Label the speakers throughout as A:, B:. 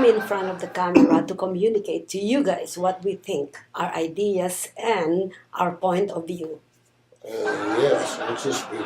A: come in front of the camera to communicate to you guys what we think, our ideas, and our point of view.
B: Yes, it's just me.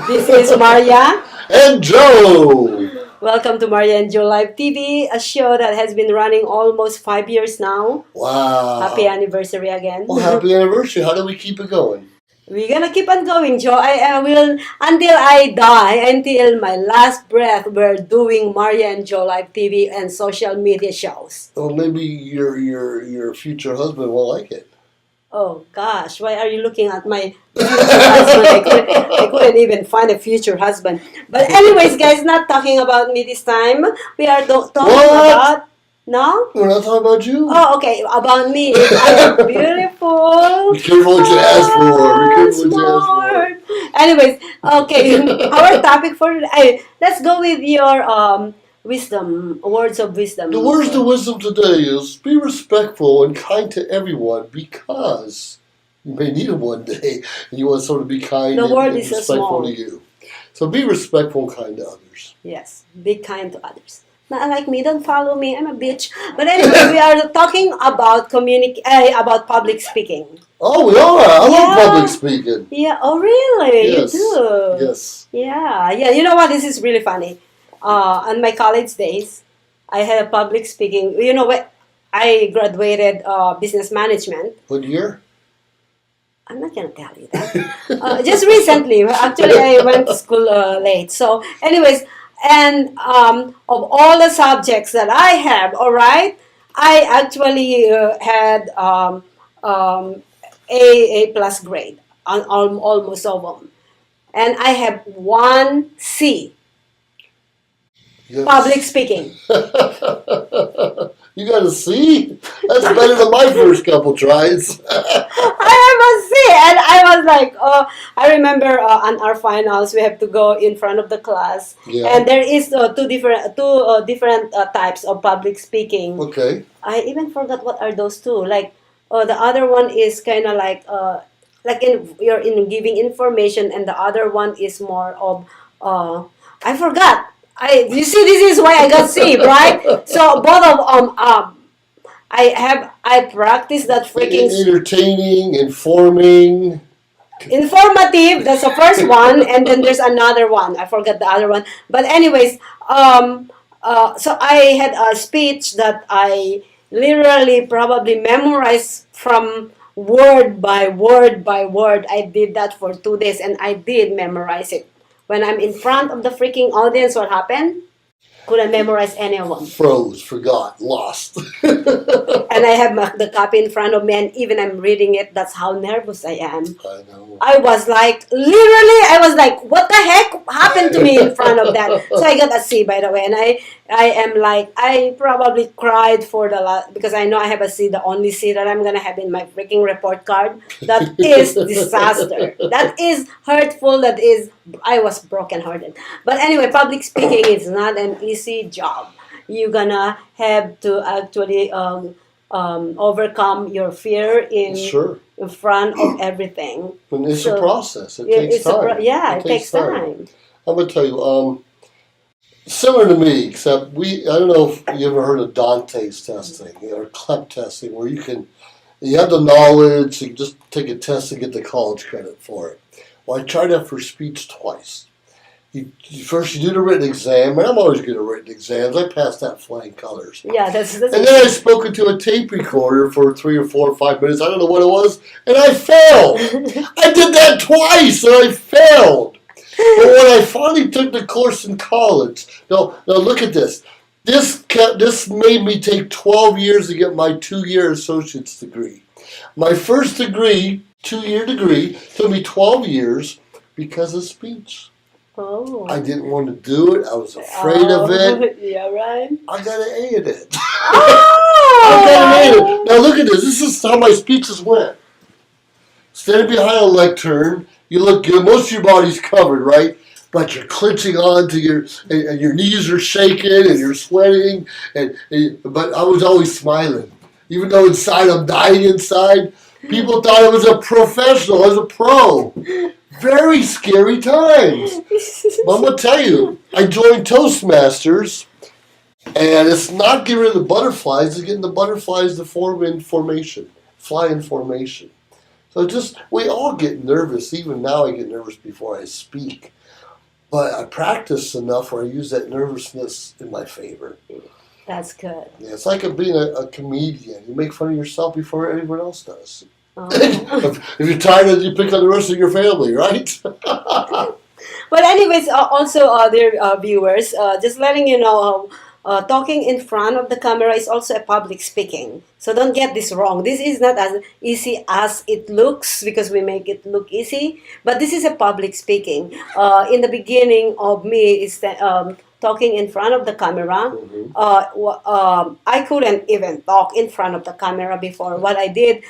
A: This is Maria.
B: And Joe!
A: Welcome to Maria and Joe Live TV, a show that has been running almost 5 years now.
B: Wow.
A: Happy anniversary again.
B: Well, happy anniversary. How do we keep it going?
A: We're gonna keep on going, Joe. I will until I die, until my last breath. We're doing Maria and Joe Live TV and social media shows.
B: Well, maybe your future husband will like it.
A: Oh gosh, why are you looking at my future husband? I couldn't even find a future husband. But anyways, guys, not talking about me this time. We are talking about. No?
B: We're not talking about you.
A: Oh, okay. About me. I am beautiful.
B: Be careful what you ask for. Be careful what you ask for.
A: Anyways, okay. Our topic for today. Let's go with your wisdom, words of wisdom.
B: The words of wisdom today is be respectful and kind to everyone because you may need them one day and you want someone to be kind and respectful to you. So be respectful and kind to others.
A: Yes, be kind to others. Not like me, don't follow me, I'm a bitch. But anyway, we are talking about about public speaking.
B: Oh, we are. I love public speaking.
A: Yeah. Oh, really?
B: Yes.
A: You do?
B: Yes.
A: Yeah. Yeah. You know what? This is really funny. On my college days, I had a public speaking. You know what? I graduated business management.
B: What year?
A: I'm not gonna tell you that. Just recently. Actually, I went to school late. So, anyways. And of all the subjects that I have, all right, I actually had A plus grade on almost all of them, and I have 1 C. Yes. Public speaking.
B: You got a C? That's better than my first couple tries.
A: I have a C, and I was like, oh, I remember on our finals we have to go in front of the class, and there is two different types of public speaking.
B: Okay.
A: I even forgot what are those two. Like, the other one is kind of like you're in giving information, and the other one is more of I forgot. You see, this is why I got C, right? So both of I practice that freaking
B: entertaining, informative.
A: That's the first one, and then there's another one. I forgot the other one. But anyways, so I had a speech that I literally probably memorized from word by word by word. I did that for 2 days, and I did memorize it. When I'm in front of the freaking audience, what happened? Couldn't memorize any of them.
B: Froze, forgot, lost.
A: And I have the copy in front of me, and even I'm reading it, that's how nervous I am.
B: I know.
A: I was like, what the heck happened to me in front of that? So I got a C, by the way, and I am like, I probably cried for the last, because I know I have a C, the only C that I'm going to have in my freaking report card. That is disaster. That is hurtful. I was brokenhearted. But anyway, public speaking is not an easy job. You're going to have to actually overcome your fear in front of everything.
B: And it's a process. It takes time.
A: It takes time.
B: I'm going to tell you, similar to me, except I don't know if you ever heard of Dante's testing or CLEP testing, where you have the knowledge, you can just take a test and get the college credit for it. Well, I tried that for speech twice. First, you do the written exam, and I'm always good at written exams. I passed that flying colors.
A: Yeah, that's
B: and then I spoke into a tape recorder for 3 or 4 or 5 minutes. I don't know what it was, and I failed. I did that twice, and I failed. But when I finally took the course in college, now look at this. This made me take 12 years to get my 2-year associate's degree. My first degree, 2-year degree, took me 12 years because of speech.
A: Oh.
B: I didn't want to do it. I was afraid of it.
A: Yeah, right.
B: I got an A in it.
A: Oh!
B: I got an A in it. Now look at this. This is how my speeches went. Standing behind a lectern, you look good. Most of your body's covered, right? But you're clenching on to and your knees are shaking and you're sweating. But I was always smiling. Even though inside I'm dying inside, people thought I was a professional, I was a pro. Very scary times. But I'm going to tell you, I joined Toastmasters And it's not getting rid of the butterflies, it's getting the butterflies to form in formation, fly in formation. So we all get nervous. Even now I get nervous before I speak. But I practice enough where I use that nervousness in my favor.
A: That's good.
B: Yeah, it's like being a comedian. You make fun of yourself before anyone else does.
A: Oh.
B: If you're tired, you pick on the rest of your family, right?
A: But anyways, also, dear viewers, just letting you know, talking in front of the camera is also a public speaking. So don't get this wrong. This is not as easy as it looks because we make it look easy. But this is a public speaking. In the beginning of me is talking in front of the camera. I couldn't even talk in front of the camera before. What I did,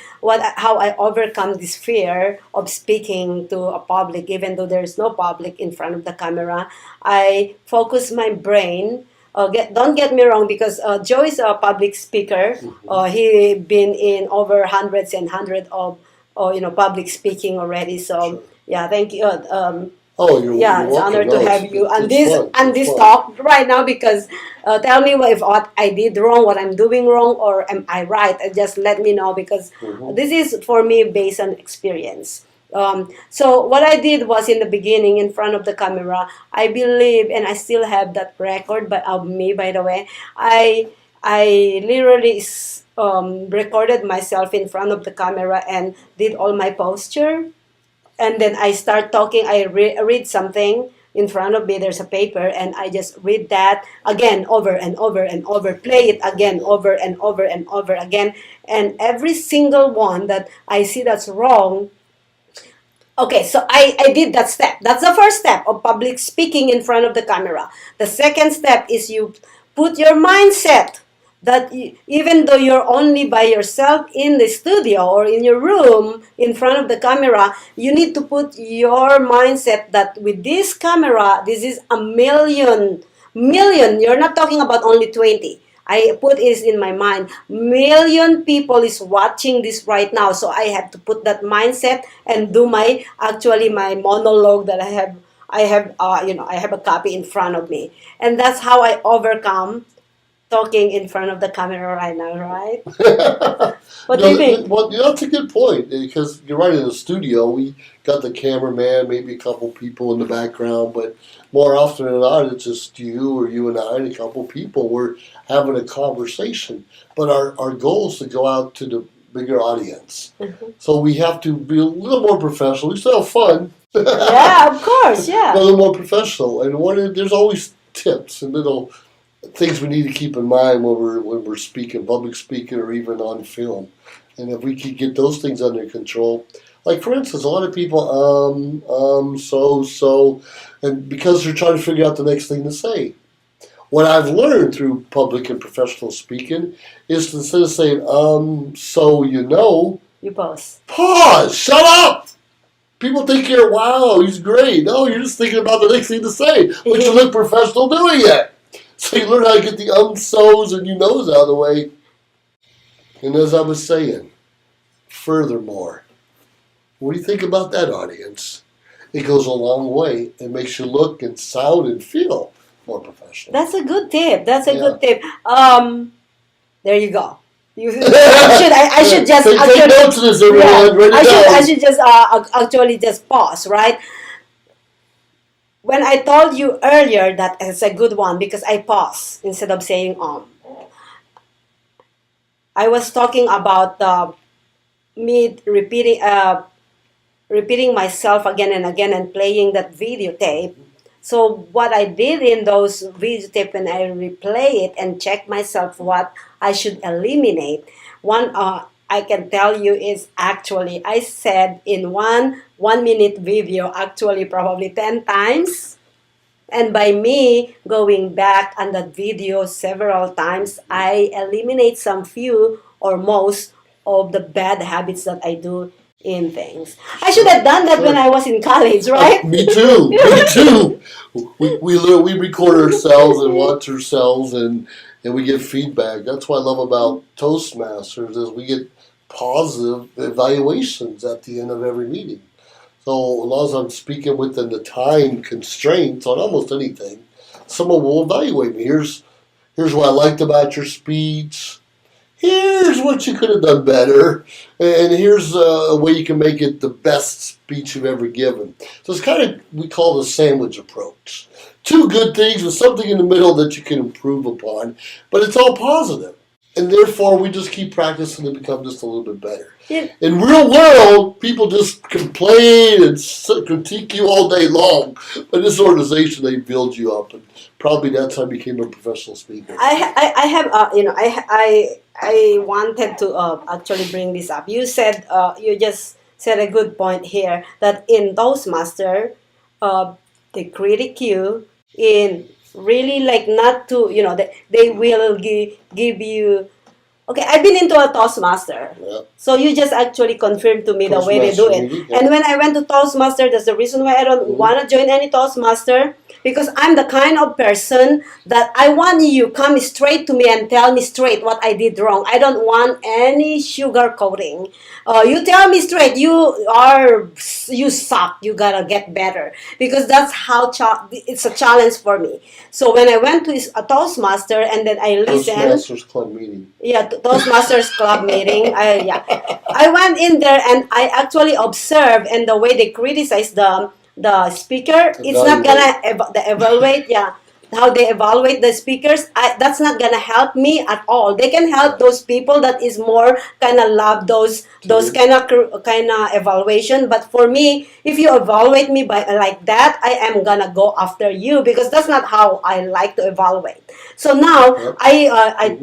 A: how I overcome this fear of speaking to a public, even though there's no public in front of the camera, I focus my brain. Don't get me wrong, because Joe is a public speaker. He been in over hundreds and hundreds of public speaking already. So
B: Sure.
A: yeah, thank you.
B: You're
A: It's an
B: welcome.
A: honor to have you on
B: it's
A: this
B: fun.
A: on
B: It's
A: this
B: fun.
A: talk right now, because tell me what I did wrong, what I'm doing wrong, or am I right? Just let me know, because this is for me based on experience. So what I did was, in the beginning, in front of the camera, I believe, and I still have that record of me, by the way. I literally recorded myself in front of the camera and did all my posture, and then I start talking. I read something in front of me. There's a paper, and I just read that again, over and over and over, play it again, over and over and over again, and every single one that I see that's wrong. Okay, so I did that step. That's the first step of public speaking in front of the camera. The second step is you put your mindset that even though you're only by yourself in the studio or in your room in front of the camera, you need to put your mindset that with this camera, this is a million. You're not talking about only 20. I put it in my mind, million people is watching this right now. So I have to put that mindset and do my monologue that I have a copy in front of me. And that's how I overcome talking in front of the camera right now, right? What do you think?
B: Well, that's a good point, because you're right. In the studio, we got the cameraman, maybe a couple people in the background, but more often than not, it's just you or you and I and a couple people. We're having a conversation, but our goal is to go out to the bigger audience. So we have to be a little more professional. We still have fun.
A: Yeah, of course, yeah.
B: A little more professional, and there's always tips and little things we need to keep in mind when we're speaking, public speaking, or even on film. And if we could get those things under control, like for instance, a lot of people so, and because they're trying to figure out the next thing to say. What I've learned through public and professional speaking is to, instead of saying so
A: you pause.
B: Pause. Shut up. People think wow, he's great. No, you're just thinking about the next thing to say, but you look professional doing it. So you learn how to get the so's and you knows out of the way. And as I was saying, furthermore, what do you think about that, audience? It goes a long way and makes you look and sound and feel more professional.
A: That's a good tip. Good tip. There you go. I should just
B: take notes of this, everyone.
A: I should just actually just pause, right? When I told you earlier that it's a good one because I pause instead of saying I was talking about me repeating myself again and again and playing that videotape. So what I did in those videotape, when I replay it and check myself what I should eliminate, one I can tell you is actually I said in one minute video actually probably 10 times. And by me going back on that video several times, I eliminate some few or most of the bad habits that I do in things. I should have done that when I was in college, right?
B: Me too. Me too. We record ourselves and watch ourselves and we get feedback. That's what I love about Toastmasters is we get positive evaluations at the end of every meeting. So as long as I'm speaking within the time constraints on almost anything, someone will evaluate me. Here's what I liked about your speech. Here's what you could have done better. And here's a way you can make it the best speech you've ever given. So it's kind of, we call the sandwich approach. Two good things with something in the middle that you can improve upon, but it's all positive. And therefore, we just keep practicing to become just a little bit better.
A: Yeah.
B: In real world, people just complain and critique you all day long. But in this organization, they build you up, and probably that's how I became a professional speaker.
A: I have I wanted to actually bring this up. You said you just said a good point here that in Toastmaster, they critique you in really like not to they will give you. Okay, I've been into a Toastmaster.
B: Yeah.
A: So you just actually confirmed to me the way they do it.
B: Toastmaster, yeah.
A: And when I went to Toastmaster, that's the reason why I don't want to join any Toastmaster, because I'm the kind of person that I want you come straight to me and tell me straight what I did wrong. I don't want any sugar coating. You tell me straight, you suck, you gotta get better. Because that's how it's a challenge for me. So when I went to a Toastmaster and then I listened.
B: Toastmasters Club meeting.
A: Yeah, Toastmasters Club meeting. I went in there and I actually observed, and the way they criticize the speaker, it's not gonna evaluate. Yeah, how they evaluate the speakers. That's not gonna help me at all. They can help those people that is more kind of love those kind of evaluation. But for me, if you evaluate me by like that, I am gonna go after you, because that's not how I like to evaluate. So now I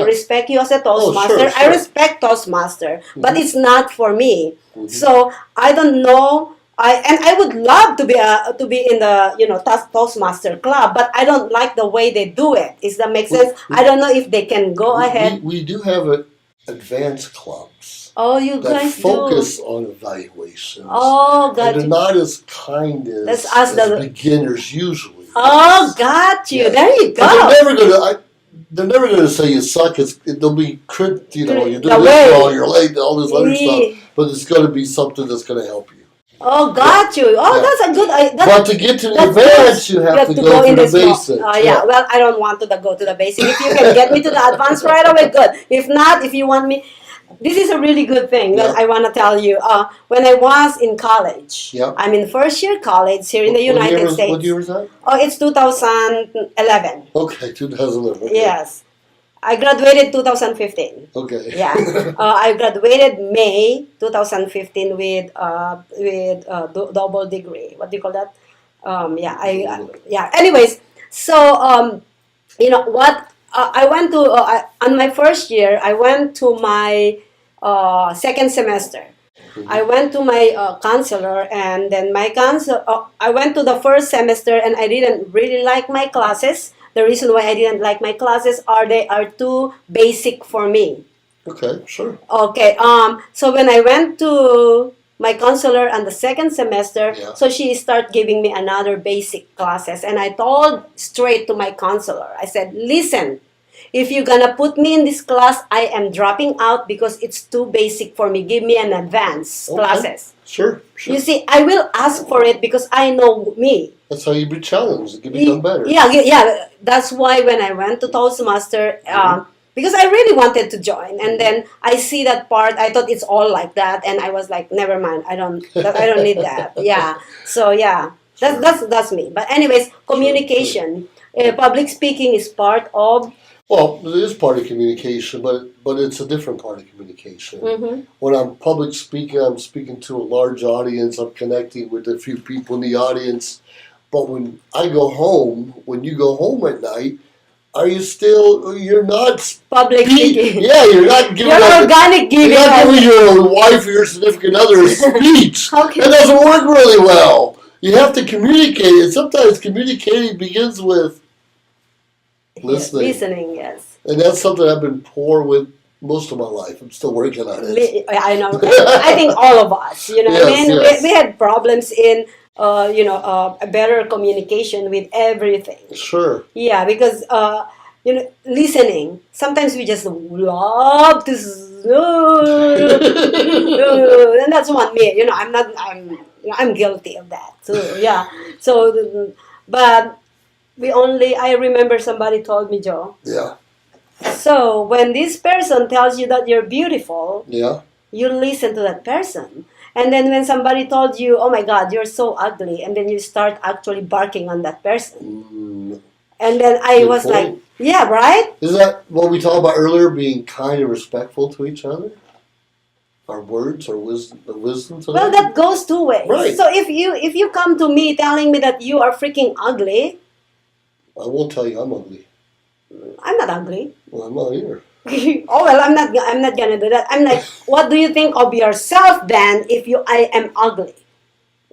A: respect you as a Toastmaster.
B: Sure.
A: I respect Toastmaster, but it's not for me. So I don't know. I would love to be in the Toastmaster club, but I don't like the way they do it. Does that make sense? I don't know if they can go ahead.
B: We do have advanced clubs.
A: Oh, you
B: that
A: guys
B: focus
A: do.
B: on evaluations.
A: Oh, got
B: and they're
A: you.
B: not as kind as beginners usually.
A: Oh, got you.
B: Yeah.
A: There you go.
B: But they're never gonna say you suck. They'll be you're doing this wrong, you're late, all this other stuff. But it's gonna be something that's gonna help you.
A: Oh, got you. Oh, that's a good.
B: But to get to the advanced, you have to go through the basics.
A: Well, I don't want to go to the basic. If you can get me to the advanced right away, good. If not, if you want me, this is a really good thing that I want to tell you. When I was in college, I'm in first year college here in the United States.
B: What year was that?
A: Oh, it's 2011.
B: Okay, 2011. Okay.
A: Yes. I graduated 2015.
B: Okay.
A: Yeah. I graduated May 2015 with double degree. What do you call that? Anyways, so you know what? I went to on my first year. I went to my second semester. I went to my counselor, and then my counselor. I went to the first semester, and I didn't really like my classes. The reason why I didn't like my classes they are too basic for me.
B: Okay, sure.
A: Okay. So when I went to my counselor on the second semester, so she started giving me another basic classes, and I told straight to my counselor. I said, "Listen, if you're gonna put me in this class, I am dropping out because it's too basic for me. Give me an advanced classes."
B: Sure.
A: You see, I will ask for it because I know me.
B: That's how you be challenged. It can become better.
A: Yeah. That's why when I went to Toastmaster, because I really wanted to join, and then I see that part. I thought it's all like that, and I was like, never mind. I don't need that. Yeah. So yeah, that's me. But anyways, communication, public speaking is part of.
B: Well, it is part of communication, but it's a different part of communication. When I'm public speaking, I'm speaking to a large audience. I'm connecting with a few people in the audience. But when I go home, when you go home at night, you're not
A: public speaking.
B: Yeah, you're not giving
A: organic giving.
B: You're not giving your wife or your significant other a speech.
A: Okay.
B: That doesn't work really well. You have to communicate, and sometimes communicating begins with listening.
A: Listening, yes.
B: And that's something I've been poor with most of my life. I'm still working on it.
A: I know. I think all of us, I mean, we had problems in, a better communication with everything.
B: Sure.
A: Yeah, because, listening, sometimes we just love to, and that's one me, I'm guilty of that. So, yeah. So, but I remember somebody told me, Joe.
B: Yeah.
A: So when this person tells you that you're beautiful,
B: Yeah.
A: you listen to that person. And then when somebody told you, oh my God, you're so ugly, and then you start actually barking on that person.
B: Mm,
A: And then I
B: good
A: was like,
B: point.
A: yeah, right?
B: Is that what we talked about earlier, being kind and respectful to each other? Our words, our wisdom to
A: Well,
B: them?
A: that goes two ways.
B: Right.
A: So if you come to me telling me that you are freaking ugly,
B: I won't tell you I'm ugly.
A: I'm not ugly.
B: Well, I'm not either.
A: Oh well, I'm not gonna do that. I'm like, what do you think of yourself then if I am ugly?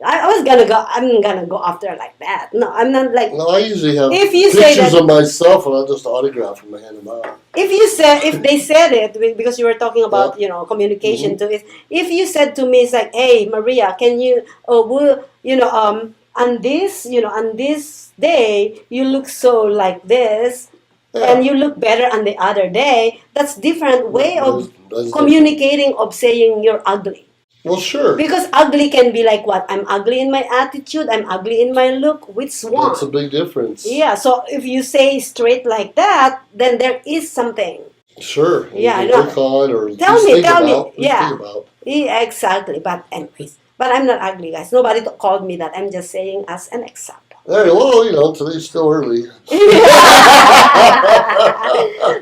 A: I'm gonna go after like that. No, I'm not like.
B: No, I usually have
A: If you say
B: pictures
A: that,
B: of myself and I'll just autograph them and hand them out.
A: if they said it because you were talking about communication to it. If you said to me, it's like, hey Maria, can you on this day you look so like this.
B: Yeah.
A: And you look better on the other day. That's different way of
B: That's
A: communicating, of saying you're ugly.
B: well, sure.
A: Because ugly can be like what? I'm ugly in my attitude. I'm ugly in my look. Which one?
B: That's a big difference.
A: Yeah. So if you say straight like that, then there is something.
B: Sure.
A: Yeah.
B: You can work on or
A: Tell me.
B: Yeah. Think about.
A: Yeah, exactly. But anyways, but I'm not ugly, guys. Nobody called me that. I'm just saying as an example.
B: Hey, well, today's still early.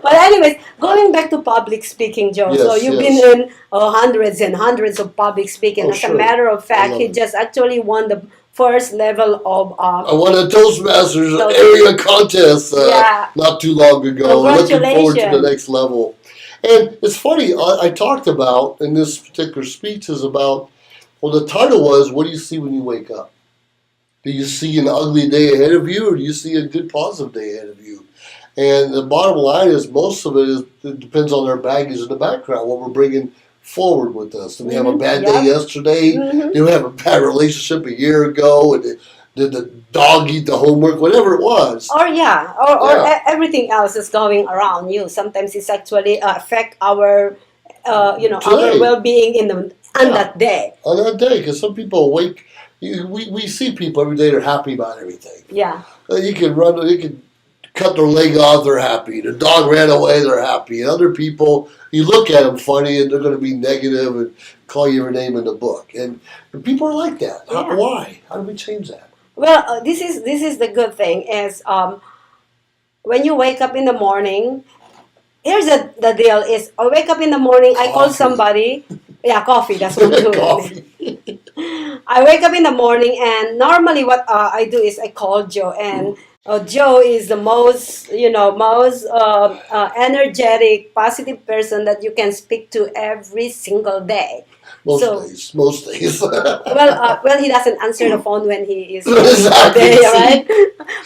A: But anyways, going back to public speaking, Joe.
B: Yes,
A: so you've been in hundreds and hundreds of public speaking. As a matter of fact, he just actually won the first level of.
B: I won a Toastmasters area contest not too long ago. Looking forward to the next level. And it's funny, I talked about in this particular speech is about, well, the title was, what do you see when you wake up? Do you see an ugly day ahead of you, or do you see a good positive day ahead of you? And the bottom line is, most of it depends on our baggage in the background, what we're bringing forward with us. Did we have a bad day yesterday? Did we have a bad relationship a year ago? And did the dog eat the homework? Whatever it was.
A: Or everything else is going around you. Sometimes it's actually affect our, our well-being on that day.
B: On that day, because some people wake. We see people every day. They're happy about everything.
A: Yeah.
B: You can cut their leg off. They're happy. The dog ran away. They're happy. And other people, you look at them funny, and they're going to be negative and call you every name in the book. And people are like that.
A: Yeah.
B: Why? How do we change that?
A: Well, this is the good thing is when you wake up in the morning. Here's the deal: is I wake up in the morning. I call somebody. Yeah, coffee. That's what I'm doing.
B: Coffee.
A: I wake up in the morning, and normally what I do is I call Joe, and Joe is the most energetic, positive person that you can speak to every single day.
B: Most days.
A: well, he doesn't answer the phone when he is
B: exactly.
A: there, right?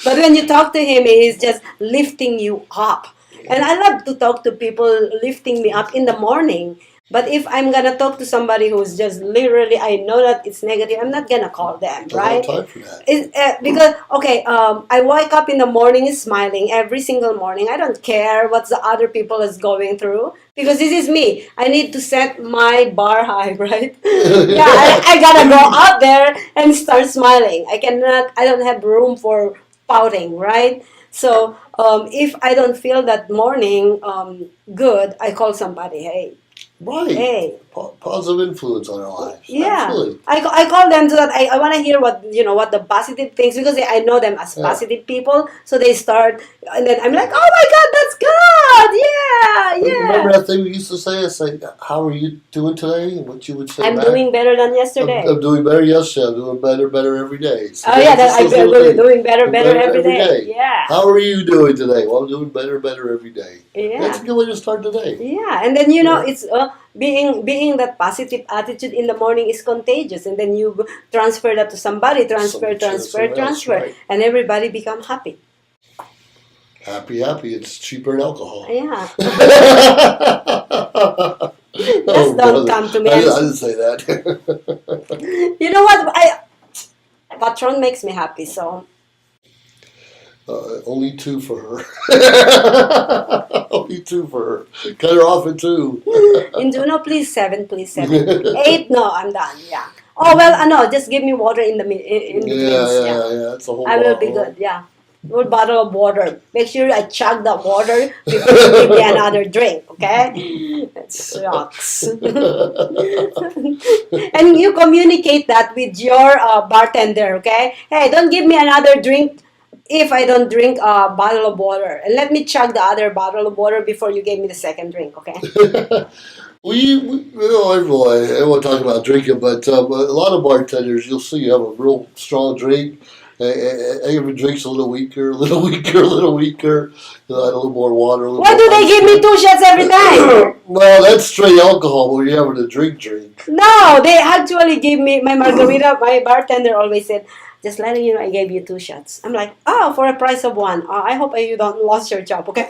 A: But when you talk to him, he is just lifting you up. And I love to talk to people lifting me up in the morning. But if I'm gonna talk to somebody who's just literally, I know that it's negative, I'm not gonna call them, right?
B: I don't have time for that.
A: Because I wake up in the morning smiling every single morning. I don't care what the other people is going through because this is me. I need to set my bar high, right? I gotta go out there and start smiling. I don't have room for pouting, right? So if I don't feel that morning good, I call somebody. Hey.
B: Right.
A: Hey.
B: Positive influence on our lives.
A: Yeah.
B: Absolutely.
A: I call them so that I want to hear what the positive things, because I know them as positive people. So they start, and then I'm like, oh my God, that's good. Yeah.
B: Remember that thing we used to say? It's like, how are you doing today? What you would say
A: I'm
B: back?
A: doing better than yesterday.
B: I'm doing better yesterday. I'm doing better every day. So
A: I'm doing better every day. Yeah.
B: How are you doing today? Well, I'm doing better every day.
A: Yeah.
B: That's a good way to start the day.
A: Yeah, and then it's being that positive attitude in the morning is contagious, and then you transfer that to somebody, transfer,
B: right.
A: and everybody become happy.
B: Happy. It's cheaper than alcohol.
A: Yeah. Don't come to me.
B: I didn't say that.
A: You know what? Patron makes me happy, so.
B: Only 2 for her. Only 2 for her. Cut her off at 2.
A: No, please 7, please 7. 8, no, I'm done. Yeah. Oh well, no, just give me water in between.
B: Yeah. That's a whole.
A: I will be good. Yeah. Full bottle of water. Make sure I chug the water before you give me another drink, okay? It sucks. And you communicate that with your bartender, okay? Hey, don't give me another drink if I don't drink a bottle of water. And let me chug the other bottle of water before you gave me the second drink, okay?
B: Everyone talk about drinking, but a lot of bartenders, you'll see, you have a real strong drink. Every drink's a little weaker, a little weaker, a little weaker. Add a little more water. A little
A: Why
B: more
A: do they
B: ice
A: give me
B: cream.
A: 2 shots every time?
B: Well, that's straight alcohol when you're having a drink.
A: No, they actually give me my margarita. My bartender always said, "Just letting you know, I gave you 2 shots." I'm like, "Oh, for a price of 1. I hope you don't lost your job, okay?"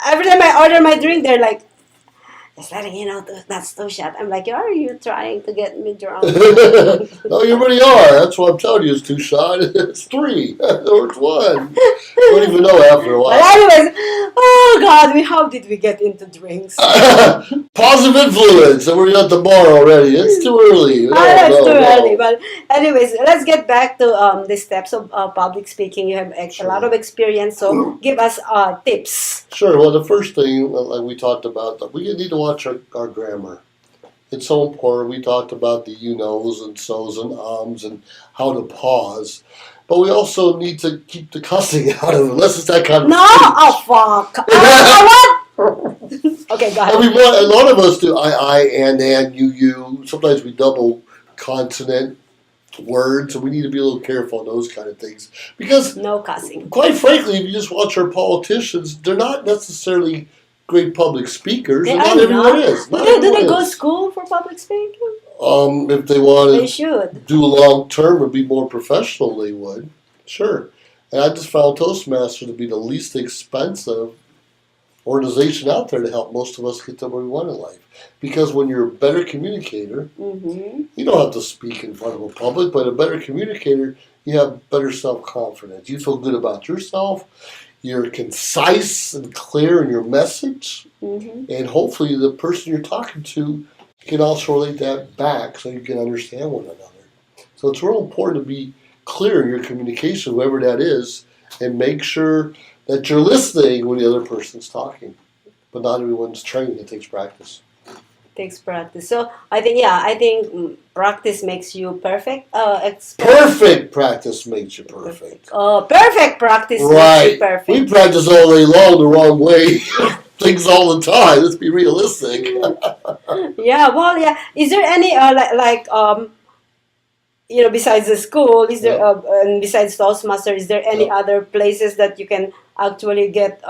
A: Every time I order my drink, they're like, "Just letting you know, that's 2 shots." I'm like, "Are you trying to get me drunk?"
B: No, you really are. That's what I'm telling you. It's 2 shots. It's 3 or it's 1. You don't even know after a
A: But
B: while.
A: anyways, oh God, how did we get into drinks?
B: Positive influence, and we're at the bar already. It's too early. No,
A: That's too
B: no.
A: early. But anyways, let's get back to the steps of public speaking. You have a lot of experience, so give us tips.
B: Sure. Well, the first thing, like we talked about, we need to watch our grammar. It's so important. We talked about the you knows and so's and ums and how to pause. But we also need to keep the cussing out of it, unless it's that kind of
A: No, oh fuck. What? Okay, go ahead.
B: And a lot of us do I, and, you. Sometimes we double consonant words, so we need to be a little careful on those kind of things. Because,
A: no cussing.
B: quite frankly, if you just watch our politicians, they're not necessarily great public speakers. And not everyone is.
A: Do they go to school for public speaking?
B: If they want
A: They
B: to
A: should.
B: do long term and be more professional, they would. Sure. And I just found Toastmasters to be the least expensive organization out there to help most of us get to where we want in life. Because when you're a better communicator, you don't have to speak in front of a public, but a better communicator, you have better self-confidence. You feel good about yourself. You're concise and clear in your message. And hopefully the person you're talking to can also relate that back so you can understand one another. So it's real important to be clear in your communication, whoever that is, and make sure that you're listening when the other person's talking. But not everyone's trained. It takes practice.
A: Takes practice. So I think practice makes you perfect.
B: Perfect practice makes you perfect.
A: Perfect practice makes
B: Right.
A: you perfect.
B: We practice all day long the wrong way. Things all the time. Let's be realistic.
A: Yeah. Well, yeah. Is there any besides the school, is there and besides Toastmaster, is there any other places that you can actually get?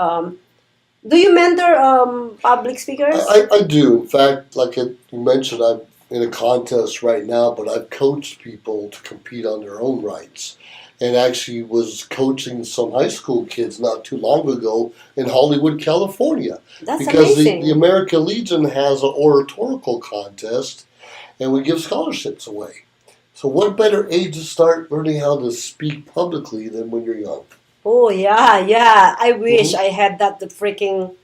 A: Do you mentor public speakers?
B: I do. In fact, like you mentioned, I'm in a contest right now, but I've coached people to compete on their own rights. And actually was coaching some high school kids not too long ago in Hollywood, California.
A: That's
B: because
A: amazing.
B: the American Legion has an oratorical contest, and we give scholarships away. So what better age to start learning how to speak publicly than when you're young?
A: Oh yeah. I wish I had that freaking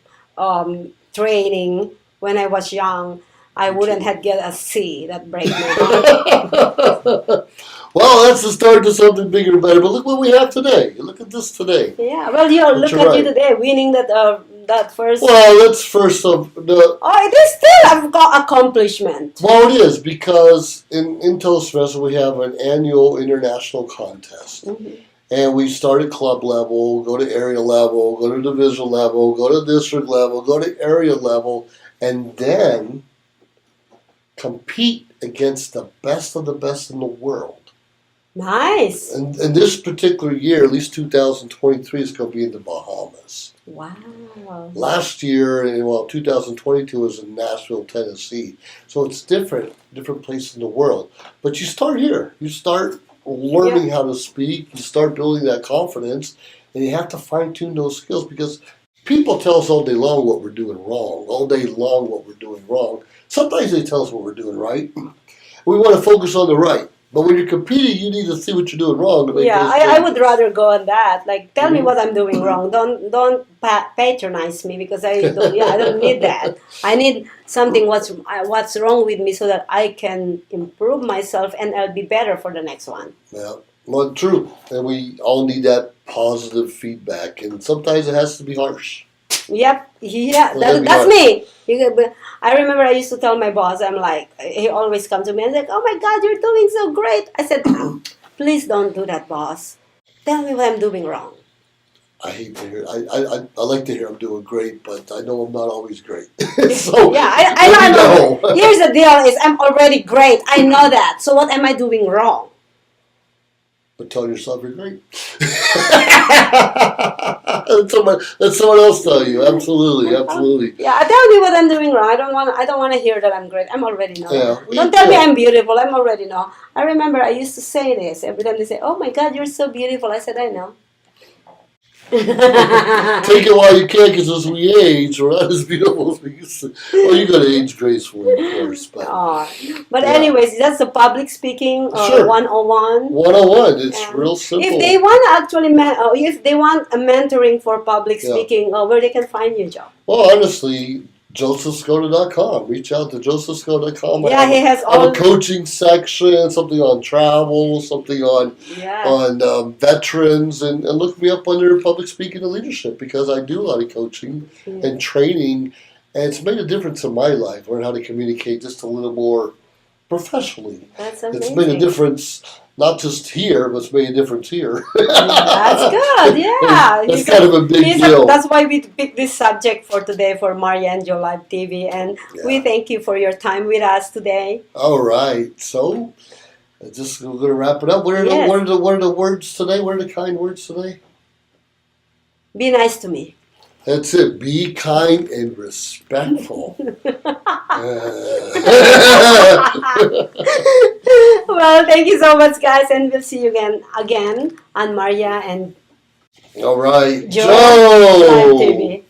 A: training when I was young. I wouldn't have get a C. That breaks my heart.
B: Well, that's the start to something bigger and better. But look what we have today. Look at this today.
A: Yeah. Well, look
B: you're
A: at
B: right.
A: you today, winning that first.
B: Well, that's first of the.
A: Oh, it is still an accomplishment.
B: Well, it is because in Toastmasters we have an annual international contest. And we start at club level, go to area level, go to division level, go to district level, go to area level, and then compete against the best of the best in the world.
A: Nice.
B: And this particular year, at least 2023, is going to be in the Bahamas.
A: Wow.
B: Last year, 2022 was in Nashville, Tennessee. So it's different place in the world. But you start here. You start learning how to speak. You start building that confidence. And you have to fine-tune those skills because people tell us all day long what we're doing wrong. All day long what we're doing wrong. Sometimes they tell us what we're doing right. We want to focus on the right. But when you're competing, you need to see what you're doing wrong. To make those
A: I would rather go on that. Like, tell me what I'm doing wrong. Don't patronize me because I don't need that. I need something what's wrong with me so that I can improve myself and I'll be better for the next one.
B: Yeah. Well, true. And we all need that positive feedback. And sometimes it has to be harsh.
A: Yep, yeah,
B: Well, that'd be
A: that's
B: hard.
A: me. I remember I used to tell my boss, I'm like, he always come to me and like, oh my God, you're doing so great. I said, please don't do that, boss. Tell me what I'm doing wrong.
B: I hate to hear. I like to hear I'm doing great, but I know I'm not always great. So
A: Yeah,
B: let
A: I
B: me
A: know.
B: know.
A: Here's the deal: is I'm already great. I know that. So what am I doing wrong?
B: But telling yourself you're great. Let someone else tell you. Absolutely, absolutely.
A: Yeah, tell me what I'm doing wrong. I don't want to hear that I'm great. I'm already know.
B: Yeah.
A: Don't tell me I'm beautiful. I'm already know. I remember I used to say this every time they say, "Oh my God, you're so beautiful." I said, "I know."
B: Take it while you can, because as we age, we're not as beautiful as we used to. Well, you got to age gracefully, of course. But
A: Oh. But
B: yeah,
A: anyways, that's the public speaking
B: sure.
A: 101.
B: 101. It's
A: Yeah.
B: real simple.
A: If they want to actually, if they want a mentoring for public
B: Yeah.
A: speaking, where they can find you, Joe?
B: Well, honestly, josephscoda.com. Reach out to josephscoda.com.
A: Yeah, he has
B: I have
A: all.
B: a coaching section, something on travel, something on
A: Yeah.
B: veterans, and look me up under public speaking and leadership, because I do a lot of coaching
A: Yeah.
B: and training, and it's made a difference in my life. Learn how to communicate just a little more professionally.
A: That's
B: It's
A: amazing.
B: made a difference. Not just here, but it's made a difference here.
A: That's good. Yeah.
B: That's kind of a big deal.
A: That's why we picked this subject for today for Maria and Joe Live TV. And we
B: Yeah.
A: thank you for your time with us today.
B: All right. So, just we're going to wrap it up.
A: Yes.
B: What are the words today? What are the kind words today?
A: Be nice to me.
B: That's it. Be kind and respectful.
A: Well, thank you so much, guys, and we'll see you again on Maria and
B: All right.
A: Joe
B: Joe.
A: Live TV.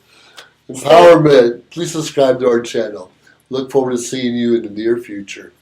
B: Empowerment. Please subscribe to our channel. Look forward to seeing you in the near future.